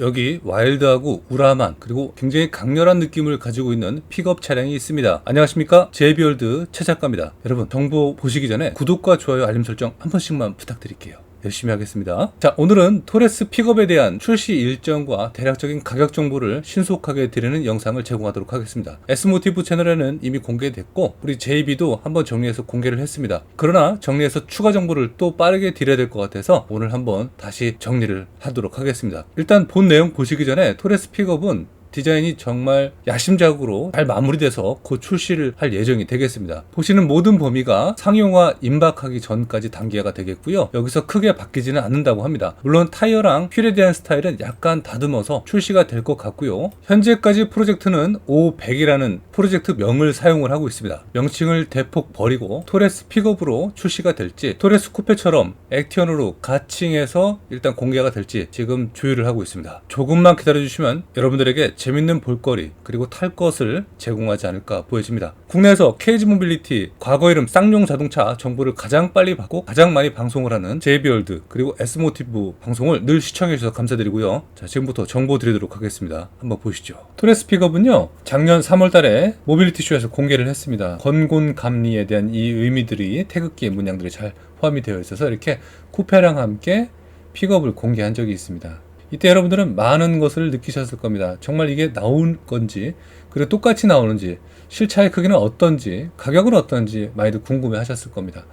여기 와일드하고 우람한 그리고 굉장히 강렬한 느낌을 가지고 있는 픽업 차량이 있습니다. 안녕하십니까, 제이비월드 최 작가입니다. 여러분, 정보 보시기 전에 구독과 좋아요, 알림 설정 한 번씩만 부탁드릴게요. 열심히 하겠습니다. 자, 오늘은 토레스 픽업에 대한 출시 일정과 대략적인 가격 정보를 신속하게 드리는 영상을 제공하도록 하겠습니다. S모티브 채널에는 이미 공개됐고 우리 JB도 한번 정리해서 공개를 했습니다. 그러나 정리해서 추가 정보를 또 빠르게 드려야 될 것 같아서 오늘 한번 다시 정리를 하도록 하겠습니다. 일단 본 내용 보시기 전에 토레스 픽업은 디자인이 정말 야심작으로 잘 마무리돼서 곧 출시를 할 예정이 되겠습니다. 보시는 모든 범위가 상용화 임박하기 전까지 단계가 되겠고요. 여기서 크게 바뀌지는 않는다고 합니다. 물론 타이어랑 휠에 대한 스타일은 약간 다듬어서 출시가 될 것 같고요. 현재까지 프로젝트는 O100이라는 프로젝트 명을 사용을 하고 있습니다. 명칭을 대폭 버리고 토레스 픽업으로 출시가 될지, 토레스 쿠페처럼 액티언으로 가칭해서 일단 공개가 될지 지금 조율을 하고 있습니다. 조금만 기다려주시면 여러분들에게 재밌는 볼거리 그리고 탈 것을 제공하지 않을까 보여집니다. 국내에서 KG 모빌리티, 과거 이름 쌍용 자동차 정보를 가장 빨리 받고 가장 많이 방송을 하는 제이비월드 그리고 S모티브 방송을 늘 시청해주셔서 감사드리고요. 자, 지금부터 정보 드리도록 하겠습니다. 한번 보시죠. 토레스 픽업은요, 작년 3월달에 모빌리티 쇼에서 공개를 했습니다. 건곤 감리에 대한 이 의미들이 태극기의 문양들이 잘 포함이 되어 있어서 이렇게 쿠페랑 함께 픽업을 공개한 적이 있습니다. 이때 여러분들은 많은 것을 느끼셨을 겁니다. 정말 이게 나올 건지, 그리고 똑같이 나오는지, 실차의 크기는 어떤지, 가격은 어떤지 많이들 궁금해 하셨을 겁니다.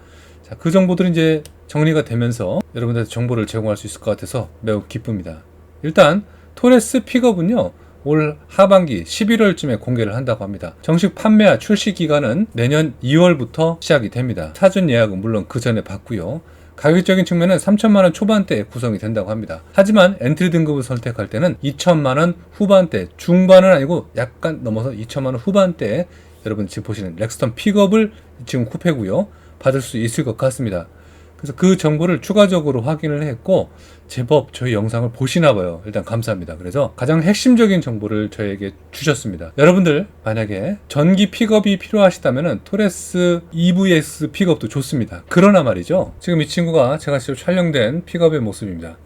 자, 그 정보들이 이제 정리가 되면서 여러분들한테 정보를 제공할 수 있을 것 같아서 매우 기쁩니다. 일단 토레스 픽업은요, 올 하반기 11월쯤에 공개를 한다고 합니다. 정식 판매와 출시 기간은 내년 2월부터 시작이 됩니다. 사전 예약은 물론 그 전에 받고요. 가격적인 측면은 3천만원 초반대에 구성이 된다고 합니다. 하지만 엔트리 등급을 선택할 때는 2천만원 후반대, 중반은 아니고 약간 넘어서 2천만원 후반대에 여러분 지금 보시는 렉스턴 픽업을 지금 쿠페고요, 받을 수 있을 것 같습니다. 그래서 그 정보를 추가적으로 확인을 했고 제법 저희 영상을 보시나 봐요. 일단 감사합니다. 그래서 가장 핵심적인 정보를 저에게 주셨습니다. 여러분들 만약에 전기 픽업이 필요하시다면 토레스 EVX 픽업도 좋습니다. 그러나 말이죠, 지금 이 친구가 제가 직접 촬영된 픽업의 모습입니다.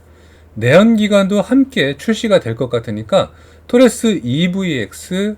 내연기관도 함께 출시가 될 것 같으니까 토레스 EVX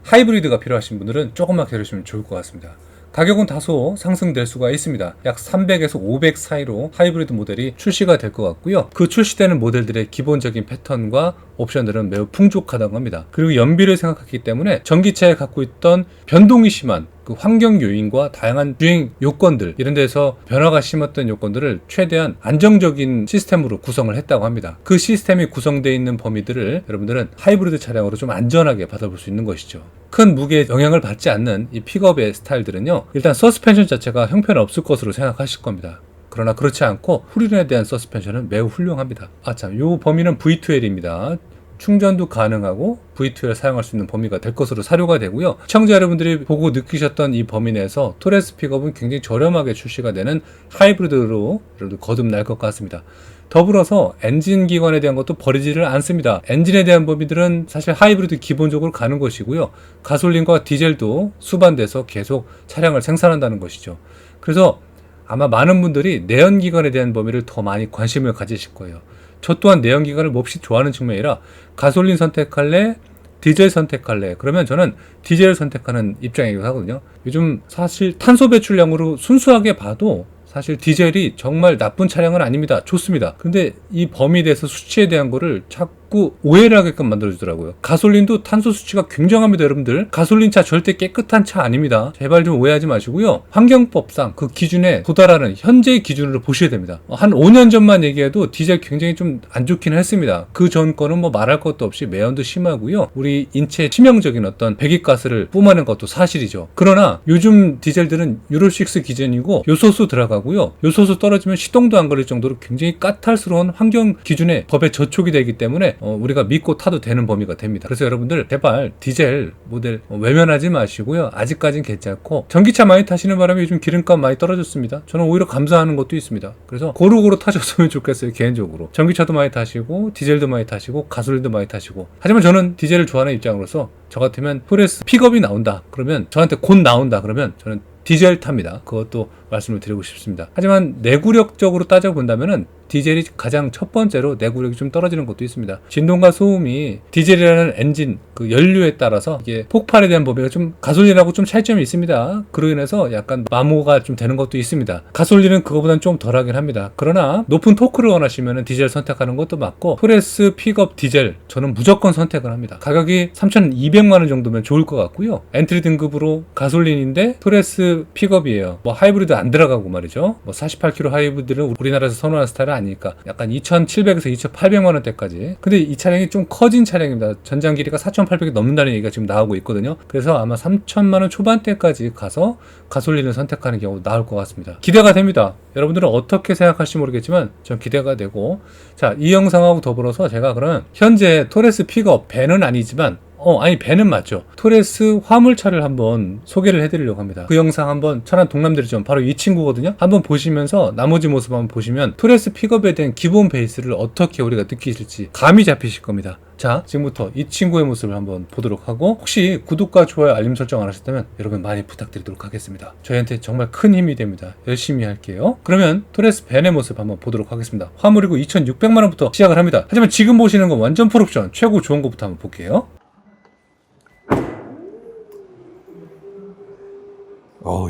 하이브리드가 필요하신 분들은 조금만 기다리시면 좋을 것 같습니다. 가격은 다소 상승될 수가 있습니다. 약 300에서 500 사이로 하이브리드 모델이 출시가 될 것 같고요. 그 출시되는 모델들의 기본적인 패턴과 옵션들은 매우 풍족하다고 합니다. 그리고 연비를 생각했기 때문에 전기차에 갖고 있던 변동이 심한 그 환경 요인과 다양한 주행 요건들, 이런 데서 변화가 심했던 요건들을 최대한 안정적인 시스템으로 구성을 했다고 합니다. 그 시스템이 구성되어 있는 범위들을 여러분들은 하이브리드 차량으로 좀 안전하게 받아볼 수 있는 것이죠. 큰 무게에 영향을 받지 않는 이 픽업의 스타일들은요, 일단 서스펜션 자체가 형편없을 것으로 생각하실 겁니다. 그러나 그렇지 않고 후륜에 대한 서스펜션은 매우 훌륭합니다. 요 범위는 V2L입니다. 충전도 가능하고 V2L 사용할 수 있는 범위가 될 것으로 사료가 되고요. 시청자 여러분들이 보고 느끼셨던 이 범위 내에서 토레스 픽업은 굉장히 저렴하게 출시가 되는 하이브리드로 거듭날 것 같습니다. 더불어서 엔진 기관에 대한 것도 버리지를 않습니다. 엔진에 대한 범위들은 사실 하이브리드 기본적으로 가는 것이고요. 가솔린과 디젤도 수반돼서 계속 차량을 생산한다는 것이죠. 그래서 아마 많은 분들이 내연기관에 대한 범위를 더 많이 관심을 가지실 거예요. 저 또한 내연기관을 몹시 좋아하는 측면이라 가솔린 선택할래? 디젤 선택할래? 그러면 저는 디젤을 선택하는 입장이기도 하거든요. 요즘 사실 탄소 배출량으로 순수하게 봐도 사실 디젤이 정말 나쁜 차량은 아닙니다. 좋습니다. 근데 이 범위에 대해서 수치에 대한 거를 자꾸 오해를 하게끔 만들어주더라고요. 가솔린도 탄소 수치가 굉장합니다, 여러분들. 가솔린 차 절대 깨끗한 차 아닙니다. 제발 좀 오해하지 마시고요. 환경법상 그 기준에 도달하는 현재의 기준으로 보셔야 됩니다. 한 5년 전만 얘기해도 디젤 굉장히 좀 안 좋기는 했습니다. 그 전 거는 뭐 말할 것도 없이 매연도 심하고요. 우리 인체에 치명적인 어떤 배기가스를 뿜어낸 것도 사실이죠. 그러나 요즘 디젤들은 유로6 기준이고 요소수 들어가고요. 요소수 떨어지면 시동도 안 걸릴 정도로 굉장히 까탈스러운 환경 기준에 법에 저촉이 되기 때문에 우리가 믿고 타도 되는 범위가 됩니다. 그래서 여러분들 제발 디젤 모델 외면하지 마시고요. 아직까지는 괜찮고, 전기차 많이 타시는 바람에 요즘 기름값 많이 떨어졌습니다. 저는 오히려 감사하는 것도 있습니다. 그래서 고루고루 타셨으면 좋겠어요. 개인적으로 전기차도 많이 타시고 디젤도 많이 타시고 가솔린도 많이 타시고. 하지만 저는 디젤을 좋아하는 입장으로서 저 같으면 토레스 픽업이 나온다 그러면, 저한테 곧 나온다 그러면 저는 디젤 탑니다. 그것도 말씀을 드리고 싶습니다. 하지만 내구력적으로 따져본다면은 디젤이 가장 첫 번째로 내구력이 좀 떨어지는 것도 있습니다. 진동과 소음이 디젤이라는 엔진 그 연료에 따라서 이게 폭발에 대한 범위가 좀 가솔린하고 좀 차이점이 있습니다. 그로 인해서 약간 마모가 좀 되는 것도 있습니다. 가솔린은 그거보다는 좀 덜하긴 합니다. 그러나 높은 토크를 원하시면 디젤 선택하는 것도 맞고, 토레스 픽업 디젤 저는 무조건 선택을 합니다. 가격이 3,200만 원 정도면 좋을 것 같고요. 엔트리 등급으로 가솔린인데 토레스 픽업이에요. 뭐 하이브리드 안 들어가고 말이죠. 뭐 48km 하이브리드는 우리나라에서 선호하는 스타일은 아니니까 약간 2,700에서 2,800만 원대까지. 근데 이 차량이 좀 커진 차량입니다. 전장 길이가 4,800이 넘는다는 얘기가 지금 나오고 있거든요. 그래서 아마 3,000만 원 초반대까지 가서 가솔린을 선택하는 경우 나올 것 같습니다. 기대가 됩니다. 여러분들은 어떻게 생각할지 모르겠지만 전 기대가 되고, 자, 이 영상하고 더불어서 제가 그러면 현재 토레스 픽업 밴은 아니지만 아니 밴은 맞죠. 토레스 화물차를 한번 소개를 해드리려고 합니다. 그 영상 한번 천안 동남대리점 바로 이 친구거든요. 한번 보시면서 나머지 모습 한번 보시면 토레스 픽업에 대한 기본 베이스를 어떻게 우리가 느끼실지 감이 잡히실 겁니다. 자, 지금부터 이 친구의 모습을 한번 보도록 하고, 혹시 구독과 좋아요 알림 설정 안 하셨다면 여러분 많이 부탁드리도록 하겠습니다. 저희한테 정말 큰 힘이 됩니다. 열심히 할게요. 그러면 토레스 밴의 모습 한번 보도록 하겠습니다. 화물이고 2,600만 원부터 시작을 합니다. 하지만 지금 보시는 건 완전 풀옵션 최고 좋은 것부터 한번 볼게요.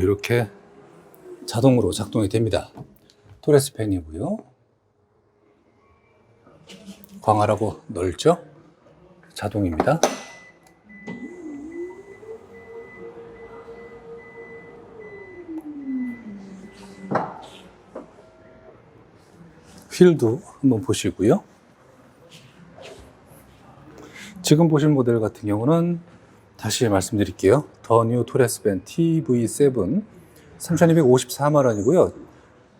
이렇게 자동으로 작동이 됩니다. 토레스 팬이고요. 광활하고 넓죠? 자동입니다. 휠도 한번 보시고요. 지금 보실 모델 같은 경우는 다시 말씀드릴게요. 더 뉴 토레스 밴 TV7 3,254만 원이고요.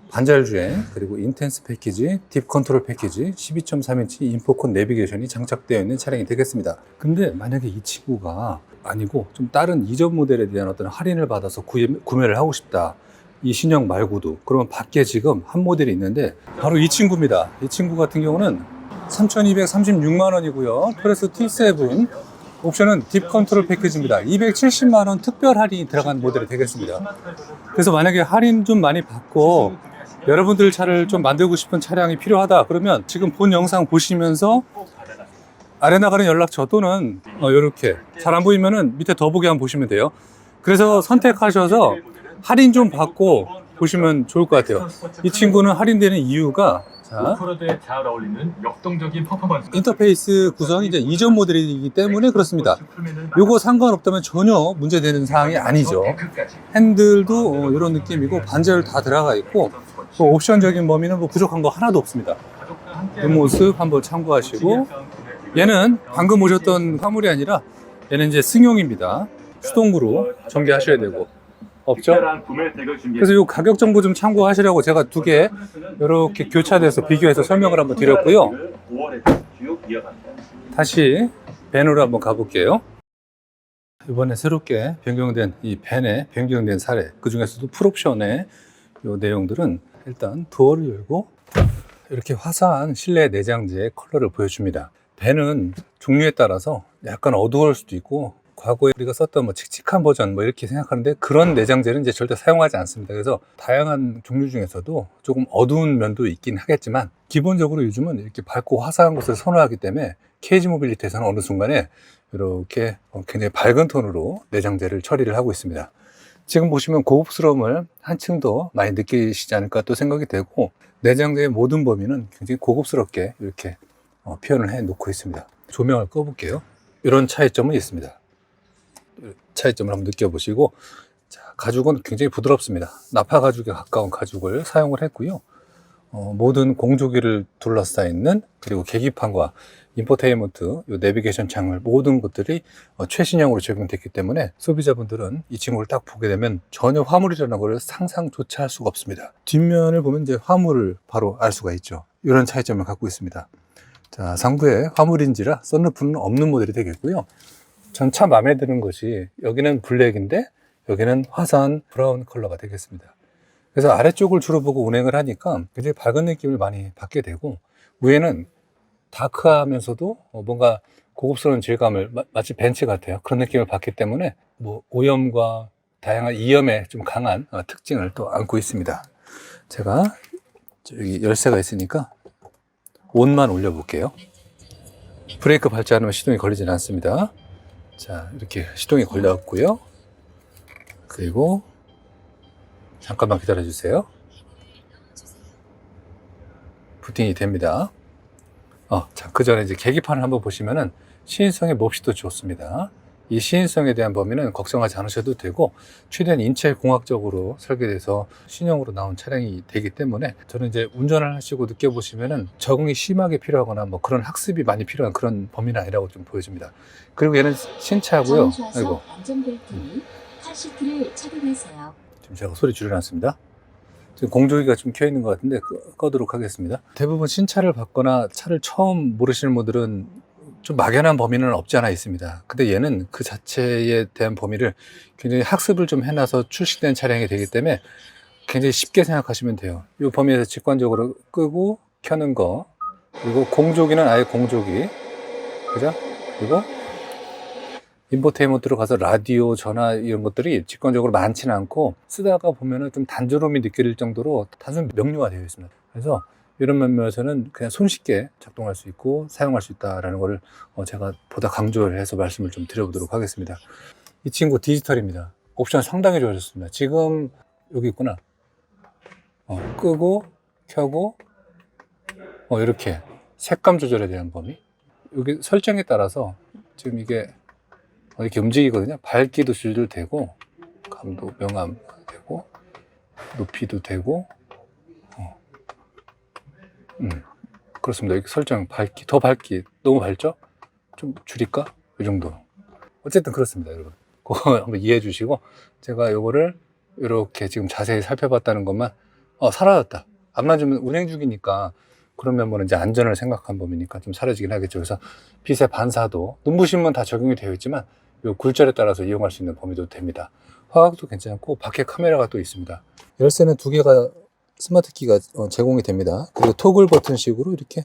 반잘주행, 그리고 인텐스 패키지, 딥 컨트롤 패키지, 12.3인치 인포콘 내비게이션이 장착되어 있는 차량이 되겠습니다. 근데 만약에 이 친구가 아니고 좀 다른 이전 모델에 대한 어떤 할인을 받아서 구매를 하고 싶다, 이 신형 말고도, 그러면 밖에 지금 한 모델이 있는데 바로 이 친구입니다. 이 친구 같은 경우는 3,236만 원이고요. 토레스 T7 옵션은 딥 컨트롤 패키지입니다. 270만 원 특별 할인이 들어간 모델이 되겠습니다. 그래서 만약에 할인 좀 많이 받고 여러분들 차를 좀 만들고 싶은 차량이 필요하다 그러면 지금 본 영상 보시면서 아래 나가는 연락처 또는 이렇게 잘 안 보이면은 밑에 더보기 한번 보시면 돼요. 그래서 선택하셔서 할인 좀 받고 보시면 좋을 것 같아요. 이 친구는 할인되는 이유가, 자, 오프로드에 잘 어울리는 역동적인 퍼포먼스. 인터페이스 구성이 이제 이전 모델이기 때문에 그렇습니다. 요거 상관없다면 전혀 문제되는 사항이 아니죠. 핸들도 이런 느낌이고 반절 다 들어가 있고, 뭐 옵션적인 범위는 뭐 부족한 거 하나도 없습니다. 이 모습 한번 참고하시고, 얘는 방금 오셨던 화물이 아니라 얘는 이제 승용입니다. 수동으로 전개하셔야 되고 없죠? 그래서 이 가격 정보 좀 참고하시라고 제가 두 개 이렇게 교차돼서 비교해서 설명을 한번 드렸고요. 다시 밴으로 한번 가볼게요. 이번에 새롭게 변경된 이 밴에 변경된 사례, 그 중에서도 풀옵션의 이 내용들은 일단 도어를 열고 이렇게 화사한 실내 내장재의 컬러를 보여줍니다. 밴은 종류에 따라서 약간 어두울 수도 있고, 과거에 우리가 썼던 뭐 칙칙한 버전 뭐 이렇게 생각하는데 그런 내장재는 이제 절대 사용하지 않습니다. 그래서 다양한 종류 중에서도 조금 어두운 면도 있긴 하겠지만 기본적으로 요즘은 이렇게 밝고 화사한 것을 선호하기 때문에 KG 모빌리티에서는 어느 순간에 이렇게 굉장히 밝은 톤으로 내장재를 처리를 하고 있습니다. 지금 보시면 고급스러움을 한층 더 많이 느끼시지 않을까 또 생각이 되고, 내장재의 모든 범위는 굉장히 고급스럽게 이렇게 표현을 해 놓고 있습니다. 조명을 꺼볼게요. 이런 차이점은 있습니다. 차이점을 한번 느껴보시고, 자, 가죽은 굉장히 부드럽습니다. 나파 가죽에 가까운 가죽을 사용을 했고요. 모든 공조기를 둘러싸여 있는, 그리고 계기판과 인포테인먼트, 요 내비게이션 창을 모든 것들이 최신형으로 적용됐기 때문에 소비자분들은 이 친구를 딱 보게 되면 전혀 화물이라는 걸 상상조차 할 수가 없습니다. 뒷면을 보면 이제 화물을 바로 알 수가 있죠. 이런 차이점을 갖고 있습니다. 자, 상부에 화물인지라 썬루프는 없는 모델이 되겠고요. 전 참 마음에 드는 것이 여기는 블랙인데 여기는 화사한 브라운 컬러가 되겠습니다. 그래서 아래쪽을 주로 보고 운행을 하니까 굉장히 밝은 느낌을 많이 받게 되고, 위에는 다크하면서도 뭔가 고급스러운 질감을, 마치 벤츠 같아요. 그런 느낌을 받기 때문에 뭐 오염과 다양한 이염에 좀 강한 특징을 또 안고 있습니다. 제가 여기 열쇠가 있으니까 온만 올려볼게요. 브레이크 밟지 않으면 시동이 걸리지는 않습니다. 자, 이렇게 시동이 걸렸고요. 그리고 잠깐만 기다려주세요. 부팅이 됩니다. 자, 그 전에 이제 계기판을 한번 보시면은 시인성에 몹시도 좋습니다. 이 시인성에 대한 범위는 걱정하지 않으셔도 되고, 최대한 인체 공학적으로 설계돼서 신형으로 나온 차량이 되기 때문에 저는 이제 운전을 하시고 느껴보시면은 적응이 심하게 필요하거나 뭐 그런 학습이 많이 필요한 그런 범위는 아니라고 좀 보여집니다. 그리고 얘는 신차고요. 아이고. 안전벨트니 카시트를 착용하세요. 지금 제가 소리 줄여놨습니다. 지금 공조기가 좀 켜 있는 것 같은데 꺼도록 하겠습니다. 대부분 신차를 받거나 차를 처음 모르시는 분들은 좀 막연한 범위는 없지 않아 있습니다. 근데 얘는 그 자체에 대한 범위를 굉장히 학습을 좀 해놔서 출시된 차량이 되기 때문에 굉장히 쉽게 생각하시면 돼요. 이 범위에서 직관적으로 끄고 켜는 거, 그리고 공조기는 아예 공조기, 그죠? 그리고 인포테인먼트로 가서 라디오, 전화 이런 것들이 직관적으로 많지는 않고 쓰다가 보면은 좀 단조로움이 느껴질 정도로 단순 명료화 되어 있습니다. 그래서 이런 면에서는 그냥 손쉽게 작동할 수 있고 사용할 수 있다라는 거를 제가 보다 강조를 해서 말씀을 좀 드려보도록 하겠습니다. 이 친구 디지털입니다. 옵션 상당히 좋아졌습니다. 지금 여기 있구나. 끄고 켜고 이렇게 색감 조절에 대한 범위, 여기 설정에 따라서 지금 이게 이렇게 움직이거든요. 밝기도 조절되고, 감도 명암 되고, 높이도 되고, 그렇습니다. 이렇게 설정, 밝기, 더 밝기, 너무 밝죠? 좀 줄일까? 이 정도. 어쨌든 그렇습니다, 여러분. 그거 한번 이해해 주시고, 제가 요거를 이렇게 지금 자세히 살펴봤다는 것만, 사라졌다. 안 맞으면 운행 중이니까, 그러면 뭐 이제 안전을 생각한 범위니까 좀 사라지긴 하겠죠. 그래서 빛의 반사도, 눈부심은 다 적용이 되어 있지만, 요 굴절에 따라서 이용할 수 있는 범위도 됩니다. 화각도 괜찮고 밖에 카메라가 또 있습니다. 열쇠는 두 개가 스마트 키가 제공이 됩니다. 그리고 토글 버튼 식으로 이렇게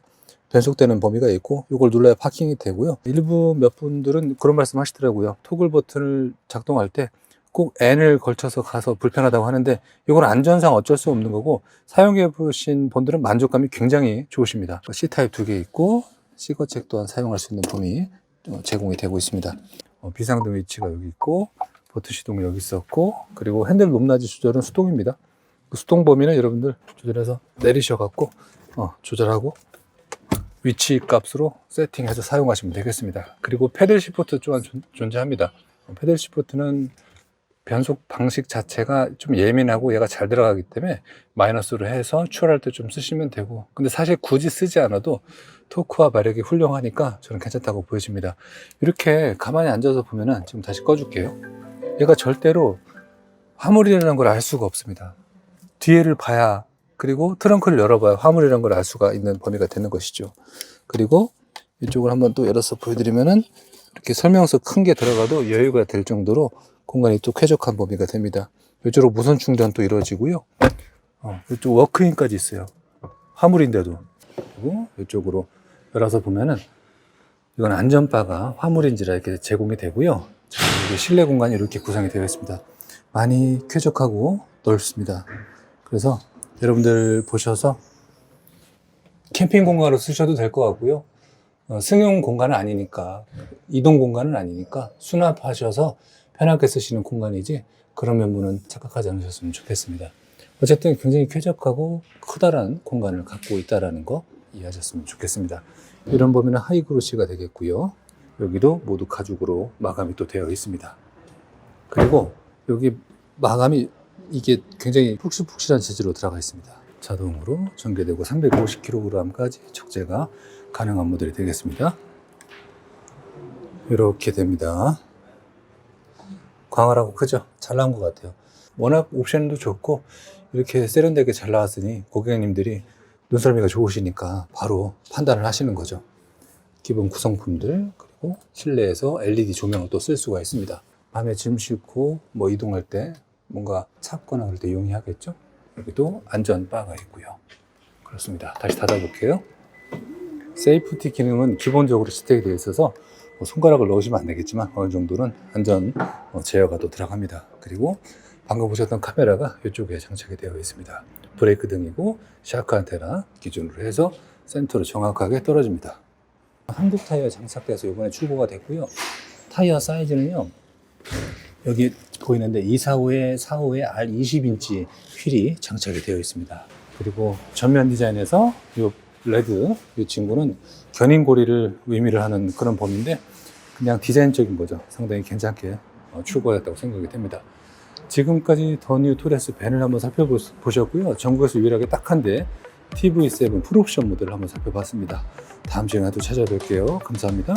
변속되는 범위가 있고, 이걸 눌러야 파킹이 되고요. 일부 몇 분들은 그런 말씀 하시더라고요. 토글 버튼을 작동할 때 꼭 N을 걸쳐서 가서 불편하다고 하는데, 이건 안전상 어쩔 수 없는 거고, 사용해 보신 분들은 만족감이 굉장히 좋으십니다. C타입 두 개 있고, C거책 또한 사용할 수 있는 범위 제공이 되고 있습니다. 비상등 위치가 여기 있고, 버튼 시동은 여기 있었고, 그리고 핸들 높낮이 조절은 수동입니다. 그 수동 범위는 여러분들 조절해서 내리셔갖고 조절하고 위치 값으로 세팅해서 사용하시면 되겠습니다. 그리고 패들 시프트 또한 존재합니다. 패들 시프트는 변속 방식 자체가 좀 예민하고 얘가 잘 들어가기 때문에 마이너스로 해서 추월할 때 좀 쓰시면 되고, 근데 사실 굳이 쓰지 않아도 토크와 마력이 훌륭하니까 저는 괜찮다고 보여집니다. 이렇게 가만히 앉아서 보면은, 지금 다시 꺼줄게요. 얘가 절대로 화물이라는 걸 알 수가 없습니다. 뒤에를 봐야, 그리고 트렁크를 열어봐야 화물이라는 걸 알 수가 있는 범위가 되는 것이죠. 그리고 이쪽을 한번 또 열어서 보여드리면은, 이렇게 설명서 큰 게 들어가도 여유가 될 정도로 공간이 또 쾌적한 범위가 됩니다. 이쪽으로 무선 충전도 이루어지고요. 이쪽 워크인까지 있어요. 화물인데도. 그리고 이쪽으로 열어서 보면은, 이건 안전바가 화물인지라 이렇게 제공이 되고요. 여기 실내 공간이 이렇게 구성이 되어 있습니다. 많이 쾌적하고 넓습니다. 그래서 여러분들 보셔서 캠핑 공간으로 쓰셔도 될 것 같고요. 승용 공간은 아니니까, 이동 공간은 아니니까 수납하셔서 편하게 쓰시는 공간이지, 그런 면모는 착각하지 않으셨으면 좋겠습니다. 어쨌든 굉장히 쾌적하고 커다란 공간을 갖고 있다는 거 이해하셨으면 좋겠습니다. 이런 범위는 하이그로시가 되겠고요. 여기도 모두 가죽으로 마감이 또 되어 있습니다. 그리고 여기 마감이 이게 굉장히 푹실푹실한 재질로 들어가 있습니다. 자동으로 전개되고 350kg까지 적재가 가능한 모델이 되겠습니다. 이렇게 됩니다. 광활하고 크죠? 잘 나온 것 같아요. 워낙 옵션도 좋고 이렇게 세련되게 잘 나왔으니 고객님들이 눈썰미가 좋으시니까 바로 판단을 하시는 거죠. 기본 구성품들, 그리고 실내에서 LED 조명을 또 쓸 수가 있습니다. 밤에 짐 싣고 뭐 이동할 때 뭔가 찾거나 그럴 때 이용하겠죠? 여기도 안전바가 있고요. 그렇습니다. 다시 닫아볼게요. 세이프티 기능은 기본적으로 지택이 되어 있어서 뭐 손가락을 넣으시면 안 되겠지만 어느 정도는 안전 제어가 또 들어갑니다. 그리고 방금 보셨던 카메라가 이쪽에 장착이 되어 있습니다. 브레이크 등이고 샤크 안테나 기준으로 해서 센터로 정확하게 떨어집니다. 한국 타이어 장착돼서 이번에 출고가 됐고요. 타이어 사이즈는요, 여기 보이는데 245에 45에 R20인치 휠이 장착이 되어 있습니다. 그리고 전면 디자인에서 이 레드, 이 친구는 견인고리를 의미를 하는 그런 범위인데 그냥 디자인적인 거죠. 상당히 괜찮게 출고됐다고 생각이 됩니다. 지금까지 더 뉴 토레스 벤을 한번 살펴보셨고요. 전국에서 유일하게 딱 한 대 TV7 풀옵션 모델을 한번 살펴봤습니다. 다음 시간에 또 찾아뵐게요. 감사합니다.